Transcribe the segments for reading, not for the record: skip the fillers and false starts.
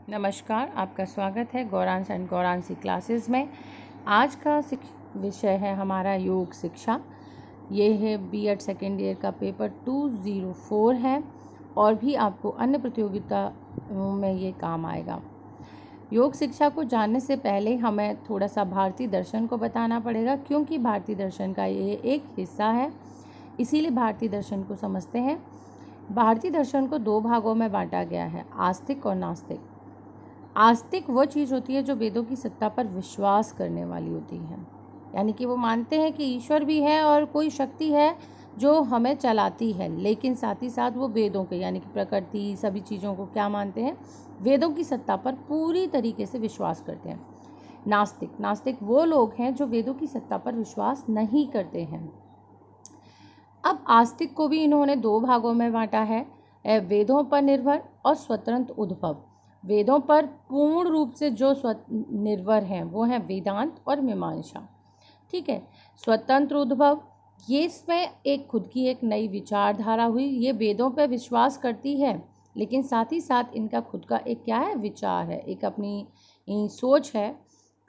नमस्कार, आपका स्वागत है गौरांश एंड गौरांशी क्लासेस में। आज का विषय है हमारा योग शिक्षा। ये है बीएड सेकेंड ईयर का पेपर 204 है और भी आपको अन्य प्रतियोगिताओं में ये काम आएगा। योग शिक्षा को जानने से पहले हमें थोड़ा सा भारतीय दर्शन को बताना पड़ेगा, क्योंकि भारतीय दर्शन का ये एक हिस्सा है, इसीलिए भारतीय दर्शन को समझते हैं। भारतीय दर्शन को दो भागों में बांटा गया है, आस्तिक और नास्तिक। आस्तिक वो चीज़ होती है जो वेदों की सत्ता पर विश्वास करने वाली होती है, यानी कि वो मानते हैं कि ईश्वर भी है और कोई शक्ति है जो हमें चलाती है, लेकिन साथ ही साथ वो वेदों के यानी कि प्रकृति सभी चीज़ों को क्या मानते हैं, वेदों की सत्ता पर पूरी तरीके से विश्वास करते हैं। नास्तिक वो लोग हैं जो वेदों की सत्ता पर विश्वास नहीं करते हैं। अब आस्तिक को भी इन्होंने दो भागों में बांटा है, वेदों पर निर्भर और स्वतंत्र उद्भव। वेदों पर पूर्ण रूप से जो निर्भर हैं वो हैं वेदांत और मीमांसा। ठीक है, स्वतंत्र उद्भव ये इसमें एक खुद की एक नई विचारधारा हुई। ये वेदों पर विश्वास करती है, लेकिन साथ ही साथ इनका खुद का एक क्या है, विचार है, एक अपनी सोच है।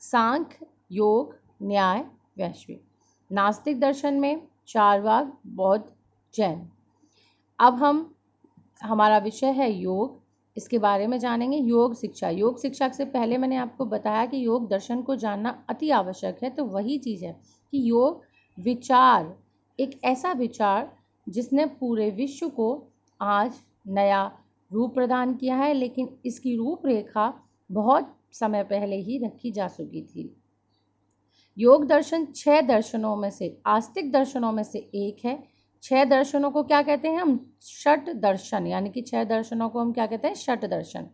सांख्य, योग, न्याय, वैश्विक। नास्तिक दर्शन में चारवाक, बौद्ध, जैन। अब हमारा विषय है योग, इसके बारे में जानेंगे। योग शिक्षा से पहले मैंने आपको बताया कि योग दर्शन को जानना अति आवश्यक है। तो वही चीज़ है कि योग विचार, एक ऐसा विचार जिसने पूरे विश्व को आज नया रूप प्रदान किया है, लेकिन इसकी रूपरेखा बहुत समय पहले ही रखी जा चुकी थी। योग दर्शन 6 दर्शनों में से, आस्तिक दर्शनों में से एक है। 6 दर्शनों को क्या कहते हैं हम, षट दर्शन, यानी कि 6 दर्शनों को हम क्या कहते हैं, षट दर्शन।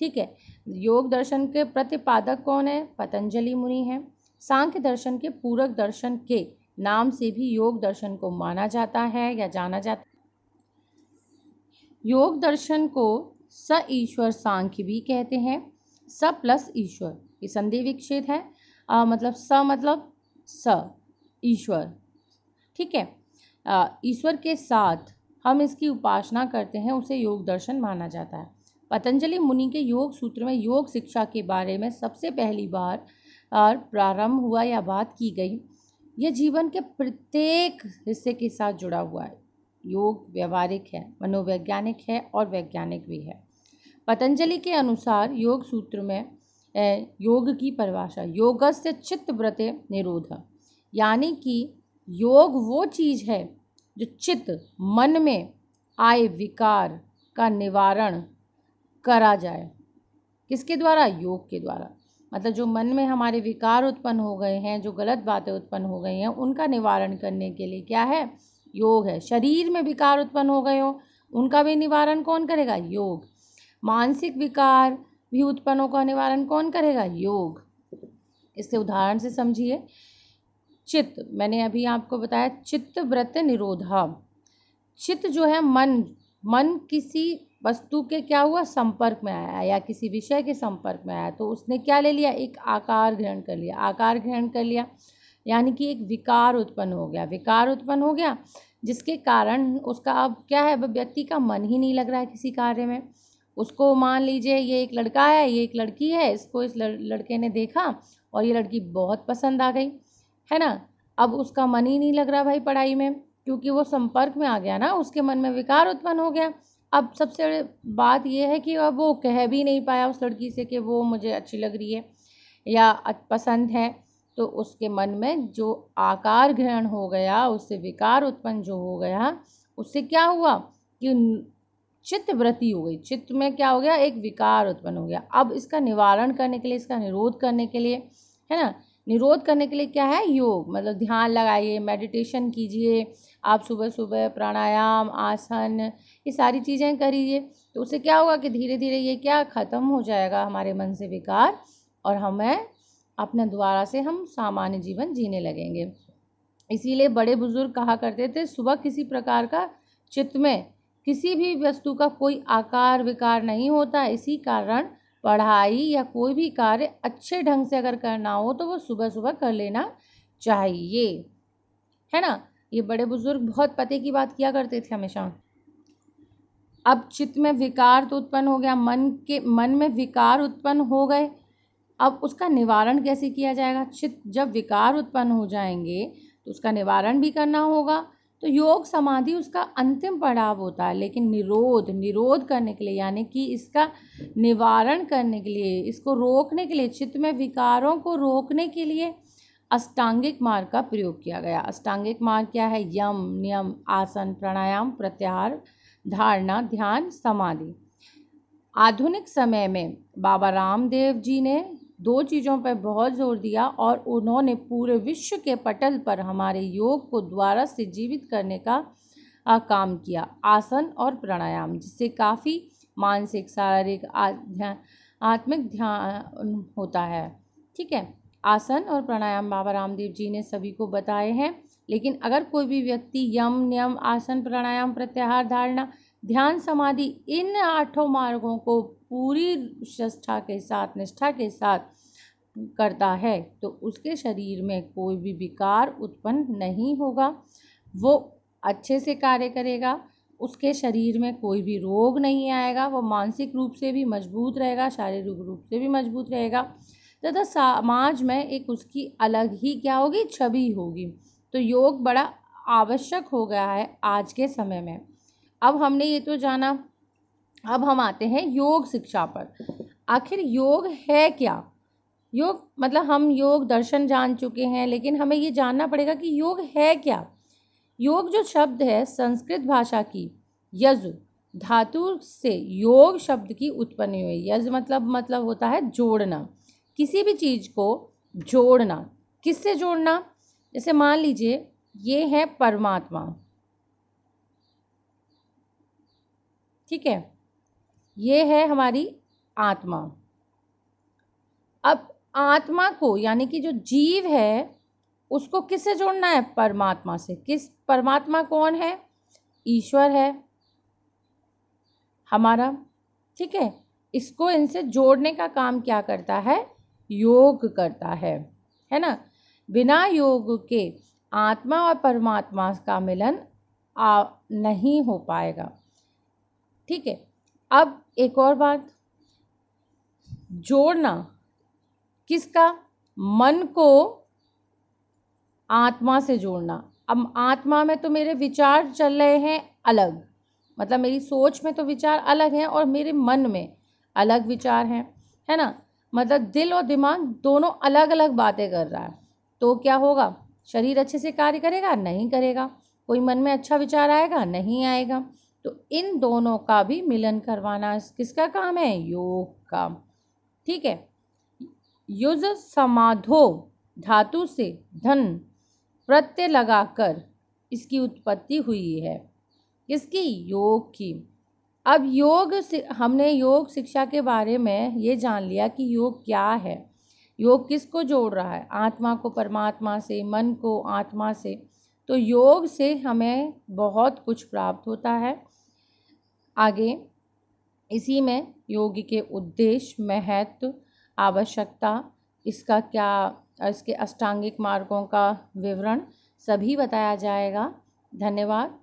ठीक है, योग दर्शन के प्रतिपादक कौन है, पतंजलि मुनि हैं। सांख्य दर्शन के पूरक दर्शन के नाम से भी योग दर्शन को माना जाता है या जाना जाता है। योग दर्शन को स ईश्वर सांख्य भी कहते हैं। स प्लस ईश्वर, ये संधि विच्छेद है, मतलब स ईश्वर। ठीक है, ईश्वर के साथ हम इसकी उपासना करते हैं, उसे योग दर्शन माना जाता है। पतंजलि मुनि के योग सूत्र में योग शिक्षा के बारे में सबसे पहली बार प्रारंभ हुआ या बात की गई। यह जीवन के प्रत्येक हिस्से के साथ जुड़ा हुआ है। योग व्यवहारिक है, मनोवैज्ञानिक है और वैज्ञानिक भी है। पतंजलि के अनुसार योग सूत्र में योग की परिभाषा योगस्य चित्तवृत्ति निरोध, यानी कि योग वो चीज़ है जो चित्त मन में आए विकार का निवारण करा जाए। किसके द्वारा, योग के द्वारा। मतलब जो मन में हमारे विकार उत्पन्न हो गए हैं, जो गलत बातें उत्पन्न हो गई हैं, उनका निवारण करने के लिए क्या है, योग है। शरीर में विकार उत्पन्न हो गए हो, उनका भी निवारण कौन करेगा, योग। मानसिक विकार भी उत्पन्न का निवारण कौन करेगा, योग। इससे उदाहरण से समझिए, चित्त, मैंने अभी आपको बताया चित्त वृत्ति निरोधा। चित्त जो है मन किसी वस्तु के क्या हुआ, संपर्क में आया या किसी विषय के संपर्क में आया, तो उसने क्या ले लिया, एक आकार ग्रहण कर लिया। आकार ग्रहण कर लिया यानी कि एक विकार उत्पन्न हो गया। विकार उत्पन्न हो गया जिसके कारण उसका अब क्या है, व्यक्ति का मन ही नहीं लग रहा है किसी कार्य में। उसको मान लीजिए ये एक लड़का है, ये एक लड़की है, इसको इस लड़के ने देखा और ये लड़की बहुत पसंद आ गई, है ना। अब उसका मन ही नहीं लग रहा भाई पढ़ाई में, क्योंकि वो संपर्क में आ गया ना, उसके मन में विकार उत्पन्न हो गया। अब सबसे बात यह है कि अब वो कह भी नहीं पाया उस लड़की से कि वो मुझे अच्छी लग रही है या पसंद है। तो उसके मन में जो आकार ग्रहण हो गया, उससे विकार उत्पन्न जो हो गया, उससे क्या हुआ कि चित्त वृत्ति हो गई। चित्त में क्या हो गया, एक विकार उत्पन्न हो गया। अब इसका निवारण करने के लिए, इसका निरोध करने के लिए, है ना, निरोध करने के लिए क्या है, योग। मतलब ध्यान लगाइए, मेडिटेशन कीजिए, आप सुबह सुबह प्राणायाम, आसन, ये सारी चीज़ें करिए, तो उससे क्या होगा कि धीरे धीरे ये क्या ख़त्म हो जाएगा हमारे मन से विकार, और हमें अपने द्वारा से हम सामान्य जीवन जीने लगेंगे। इसीलिए बड़े बुजुर्ग कहा करते थे, सुबह किसी प्रकार का चित्त में किसी भी वस्तु का कोई आकार विकार नहीं होता। इसी कारण पढ़ाई या कोई भी कार्य अच्छे ढंग से अगर करना हो तो वो सुबह सुबह कर लेना चाहिए, है ना। ये बड़े बुजुर्ग बहुत पते की बात किया करते थे हमेशा। अब चित्त में विकार तो उत्पन्न हो गया, मन में विकार उत्पन्न हो गए। अब उसका निवारण कैसे किया जाएगा? चित्त जब विकार उत्पन्न हो जाएंगे तो उसका निवारण भी करना होगा। तो योग समाधि उसका अंतिम पड़ाव होता है, लेकिन निरोध करने के लिए, यानी कि इसका निवारण करने के लिए, इसको रोकने के लिए, चित्त में विकारों को रोकने के लिए अष्टांगिक मार्ग का प्रयोग किया गया। अष्टांगिक मार्ग क्या है? यम, नियम, आसन, प्राणायाम, प्रत्याहार, धारणा, ध्यान, समाधि। आधुनिक समय में बाबा रामदेव जी ने 2 चीज़ों पर बहुत जोर दिया और उन्होंने पूरे विश्व के पटल पर हमारे योग को दोबारा से जीवित करने का काम किया, आसन और प्राणायाम, जिससे काफ़ी मानसिक, शारीरिक, आत्मिक ध्यान होता है। ठीक है, आसन और प्राणायाम बाबा रामदेव जी ने सभी को बताए हैं। लेकिन अगर कोई भी व्यक्ति यम, नियम, आसन, प्राणायाम, प्रत्याहार, धारणा, ध्यान, समाधि, इन 8 मार्गों को पूरी निष्ठा के साथ करता है तो उसके शरीर में कोई भी विकार उत्पन्न नहीं होगा, वो अच्छे से कार्य करेगा, उसके शरीर में कोई भी रोग नहीं आएगा, वो मानसिक रूप से भी मजबूत रहेगा, शारीरिक रूप से भी मजबूत रहेगा, तथा समाज में एक उसकी अलग ही क्या होगी? छवि होगी। तो योग बड़ा आवश्यक हो गया है आज के समय में। अब हमने ये तो जाना, अब हम आते हैं योग शिक्षा पर। आखिर योग है क्या? योग मतलब हम योग दर्शन जान चुके हैं, लेकिन हमें ये जानना पड़ेगा कि योग है क्या। योग जो शब्द है संस्कृत भाषा की यज धातु से योग शब्द की उत्पत्ति हुई। यज मतलब होता है जोड़ना, किसी भी चीज़ को जोड़ना। किससे जोड़ना? जैसे मान लीजिए ये है परमात्मा, ठीक है, ये है हमारी आत्मा। अब आत्मा को, यानी कि जो जीव है, उसको किससे जोड़ना है? परमात्मा से। परमात्मा कौन है? ईश्वर है हमारा, ठीक है। इसको इनसे जोड़ने का काम क्या करता है? योग करता है ना। बिना योग के आत्मा और परमात्मा का मिलन नहीं हो पाएगा, ठीक है। अब एक और बात, जोड़ना किसका? मन को आत्मा से जोड़ना। अब आत्मा में तो मेरे विचार चल रहे हैं अलग, मतलब मेरी सोच में तो विचार अलग हैं और मेरे मन में अलग विचार हैं, है ना। मतलब दिल और दिमाग दोनों अलग अलग बातें कर रहा है, तो क्या होगा? शरीर अच्छे से कार्य करेगा? नहीं करेगा। कोई मन में अच्छा विचार आएगा? नहीं आएगा। तो इन दोनों का भी मिलन करवाना किसका काम है? योग का, ठीक है। युज समाधो धातु से धन प्रत्यय लगाकर इसकी उत्पत्ति हुई है। किसकी? योग की। अब हमने योग शिक्षा के बारे में ये जान लिया कि योग क्या है, योग किसको जोड़ रहा है? आत्मा को परमात्मा से, मन को आत्मा से। तो योग से हमें बहुत कुछ प्राप्त होता है। आगे इसी में योग के उद्देश्य, महत्व, आवश्यकता, इसका क्या, इसके अष्टांगिक मार्गों का विवरण सभी बताया जाएगा। धन्यवाद।